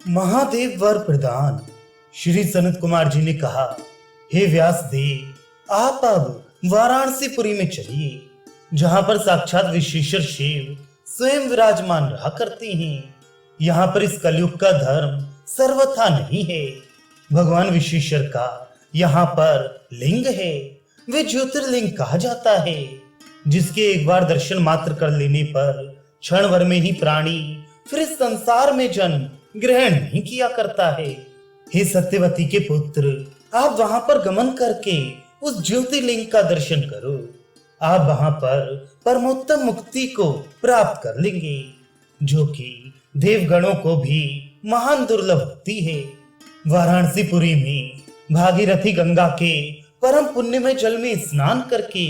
महादेव वर प्रदान श्री सनत कुमार जी ने कहा, हे व्यास देव, आप अब वाराणसीपुरी में चलिए, जहां पर साक्षात विश्वेश्वर शिव स्वयं विराजमान रहा करते हैं। यहाँ पर इस कलयुग का धर्म सर्वथा नहीं है। भगवान विश्वेश्वर का यहाँ पर लिंग है, वे ज्योतिर्लिंग कहा जाता है, जिसके एक बार दर्शन मात्र कर लेने पर क्षण भर में ही प्राणी फिर इस संसार में जन्म ग्रहण नहीं किया करता है। हे सत्यवती के पुत्र, आप वहां पर गमन करके उस ज्योतिर्लिंग का दर्शन करो। आप वहां पर परमोत्तम मुक्ति को प्राप्त कर लेंगे, जो कि देवगणों को भी महान दुर्लभ होती है। वाराणसीपुरी में भागीरथी गंगा के परम पुण्यमय जल में स्नान करके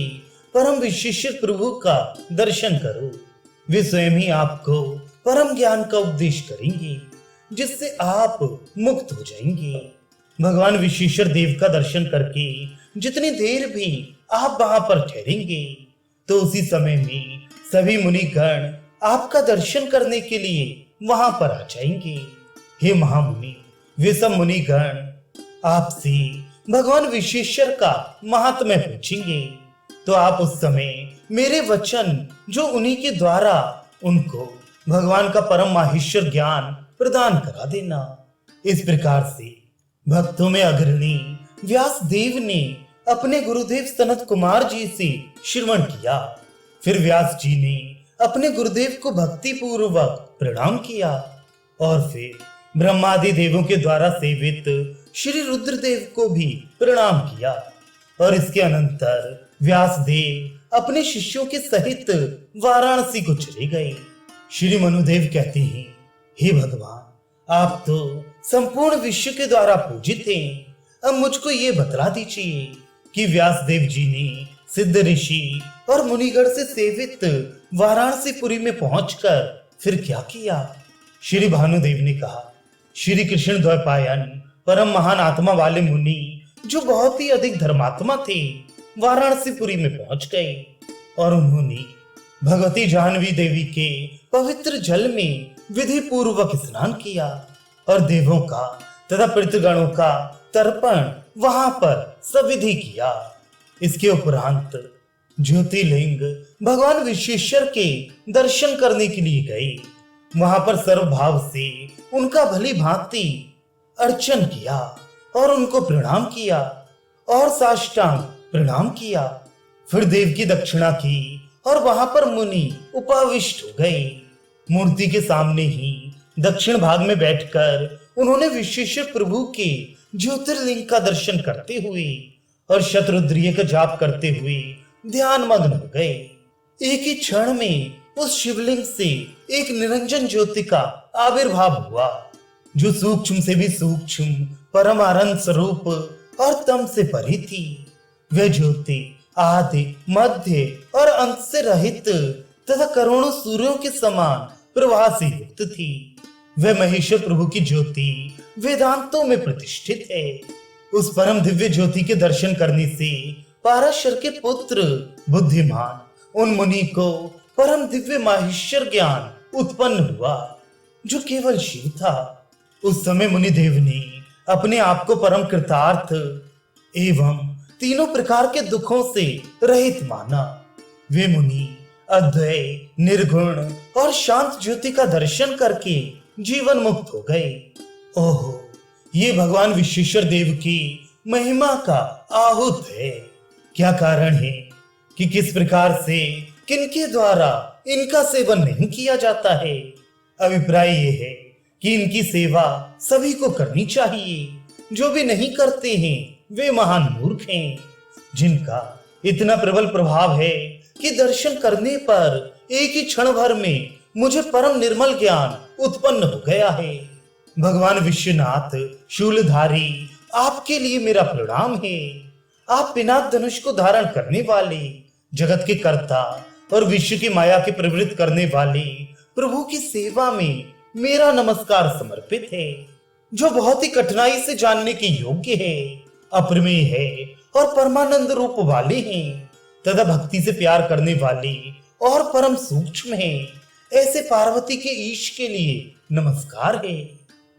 परम विश्वेश्वर प्रभु का दर्शन करो। वे स्वयं ही आपको परम ज्ञान का उपदेश करेंगे, जिससे आप मुक्त हो जाएंगे। भगवान विश्वेश्वर देव का दर्शन करके जितनी देर भी आप वहां पर ठहरेंगे, तो उसी समय में सभी मुनिगण आपका दर्शन करने के लिए वहां पर आ जाएंगे। हे महामुनि, वे सब मुनिगण आपसे भगवान विश्वेश्वर का महात्म्य पूछेंगे, तो आप उस समय मेरे वचन जो उन्हीं के द्वारा उनको भगवान का परम माहेश्वर ज्ञान प्रदान करा देना। इस प्रकार से भक्तों में अग्रणी व्यास देव ने अपने गुरुदेव सनत कुमार जी से श्रवण किया। फिर व्यास जी ने अपने गुरुदेव को भक्ति पूर्वक प्रणाम किया और फिर ब्रह्मादि देवों के द्वारा सेवित श्री रुद्रदेव को भी प्रणाम किया। और इसके अनंतर व्यास देव अपने शिष्यों के सहित वाराणसी को चले गए। श्री मनुदेव कहते हैं, हे भगवान, आप तो संपूर्ण विश्व के द्वारा पूजित हैं। अब मुझको ये बतला दीजिए कि व्यास देव जी ने सिद्ध ऋषि और मुनिगण से सेवित वाराणसीपुरी में पहुंचकर फिर क्या किया। श्री भानुदेव ने कहा, श्री कृष्ण द्वैपायन परम महान आत्मा वाले मुनि, जो बहुत ही अधिक धर्मात्मा थे, वाराणसीपुरी में पहुंच गए और उन्होंने भगवती जाह्नवी देवी के पवित्र जल में विधि पूर्वक स्नान किया और देवों का तथा पितृगणों का तर्पण वहां पर सविधि किया। इसके उपरांत ज्योतिर्लिंग भगवान विश्वेश्वर के दर्शन करने के लिए गए। वहां पर सर्वभाव से उनका भली भांति अर्चन किया और उनको प्रणाम किया और साष्टांग प्रणाम किया। फिर देव की दक्षिणा की और वहां पर मुनि उपविष्ट हो गए। मूर्ति के सामने ही दक्षिण भाग में बैठकर उन्होंने विश्वेश्वर प्रभु के ज्योतिर्लिंग का दर्शन करते हुए और शतरुद्रीय का जाप करते हुए ध्यान मग्न हो गए। एक ही क्षण में उस शिवलिंग से एक निरंजन ज्योति का आविर्भाव हुआ, जो सूक्ष्म से भी सूक्ष्म परम आनंद स्वरूप और तम से परी थी। वह ज्योति आदि मध्य और अंत से रहित तथा करोड़ों सूर्यों के समान प्रवाह से युक्त थी। वह महेश्वर प्रभु की ज्योति वेदांतों में प्रतिष्ठित है। उस परम दिव्य ज्योति के दर्शन करने से पाराशर के पुत्र बुद्धिमान उन मुनि को परम दिव्य माहेश्वर ज्ञान उत्पन्न हुआ, जो केवल शिव था। उस समय मुनि देव ने अपने आप को परम कृतार्थ एवं तीनों प्रकार के दुखों से रहित माना। वे मुनि अद्वय, निर्गुण और शांत ज्योति का दर्शन करके जीवन मुक्त हो गए। ओहो, ये भगवान विश्वेश्वर देव की महिमा का आहूत है। क्या कारण है कि किस प्रकार से किनके द्वारा इनका सेवन नहीं किया जाता है? अभिप्राय ये है कि इनकी सेवा सभी को करनी चाहिए। जो भी नहीं करते हैं वे महान मूर्ख हैं, जिनका इतना प्रबल प्रभाव है कि दर्शन करने पर एक ही क्षण भर में मुझे परम निर्मल ज्ञान उत्पन्न हो गया है। भगवान विश्वनाथ शूलधारी, आपके लिए मेरा प्रणाम है। आप पिनाक धनुष को धारण करने वाले, जगत के कर्ता और विश्व की माया के प्रवृत्त करने वाले प्रभु की सेवा में मेरा नमस्कार समर्पित है, जो बहुत ही कठिनाई से जानने के योग्य है, अप्रमेय है और परमानंद रूप वाले हैं तथा भक्ति से प्यार करने वाले और परम सूक्ष्म है। ऐसे पार्वती के ईश के लिए नमस्कार है,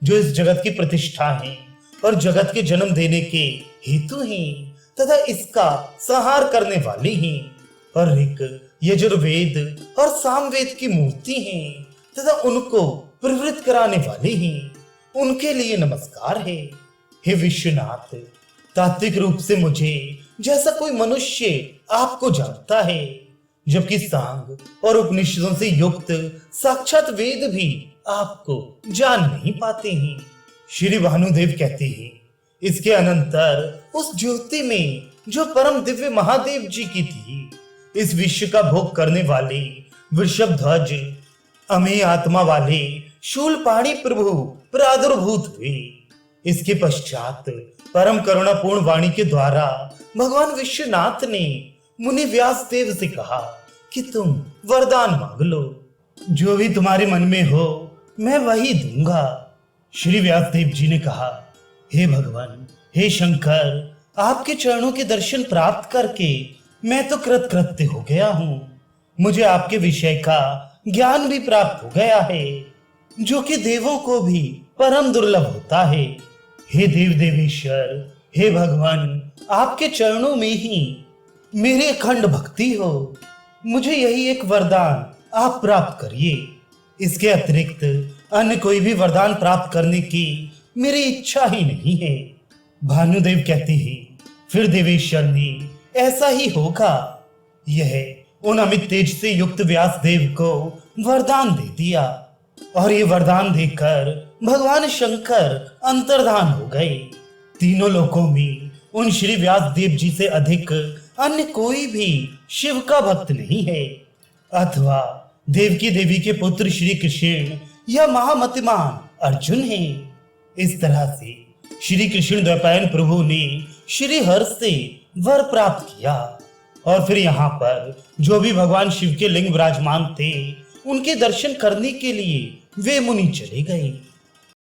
जो इस जगत की प्रतिष्ठा हैं और जगत के जन्म देने के हेतु हैं तथा इसका संहार करने वाले हैं और ऋक यजुर्वेद और सामवेद की मूर्ति हैं तथा उनको प्रवृत्त कराने वाले हैं, उनके लिए नमस्कार है। हे विश्वनाथ, तात्विक रूप से मुझे जैसा कोई मनुष्य आपको जानता है, जबकि सांग और उपनिषदों से युक्त साक्षात वेद भी आपको जान नहीं पाते हैं। श्री भानुदेव कहते हैं, इसके अनंतर उस ज्योति में जो परम दिव्य महादेव जी की थी, इस विश्व का भोग करने वाले वृषभ ध्वज अमेय आत्मा वाले शूलपाणी प्रभु प्रादुर्भूत हुए। इसके पश्चात परम करुणापूर्ण वाणी के द्वारा भगवान विश्वनाथ ने मुनि व्यास देव से कहा कि तुम वरदान मांग लो, जो भी तुम्हारे मन में हो मैं वही दूंगा। श्री व्यास देव जी ने कहा, हे भगवान, हे शंकर, आपके चरणों के दर्शन प्राप्त करके मैं तो कृतकृत्य हो गया हूँ। मुझे आपके विषय का ज्ञान भी प्राप्त हो गया है, जो कि देवों को भी परम दुर्लभ होता है। हे देव देवेश्वर, हे भगवान, आपके चरणों में ही मेरी अखंड भक्ति हो। मुझे यही एक वरदान आप प्राप्त करिए। इसके अतिरिक्त अन्य कोई भी वरदान प्राप्त करने की मेरी इच्छा ही नहीं है। भानुदेव कहते हैं, फिर देवेश्वर ने ऐसा ही होगा। यह उन अमित तेज से युक्त व्यास देव को वरदान दे दिया और ये वरदान देकर भगवान शंकर अंतर्धान हो गए। तीनों लोकों में उन श्री व्यास देव जी से अधिक अन्य कोई भी शिव का भक्त नहीं है, अथवा देवकी देवी के पुत्र श्री कृष्ण या महामतिमान अर्जुन हैं। इस तरह से श्री कृष्ण द्वैपायन प्रभु ने श्री हर से वर प्राप्त किया और फिर यहाँ पर जो भी भगवान शिव के लिंग विराजमान थे, उनके दर्शन करने के लिए वे मुनि चले गए।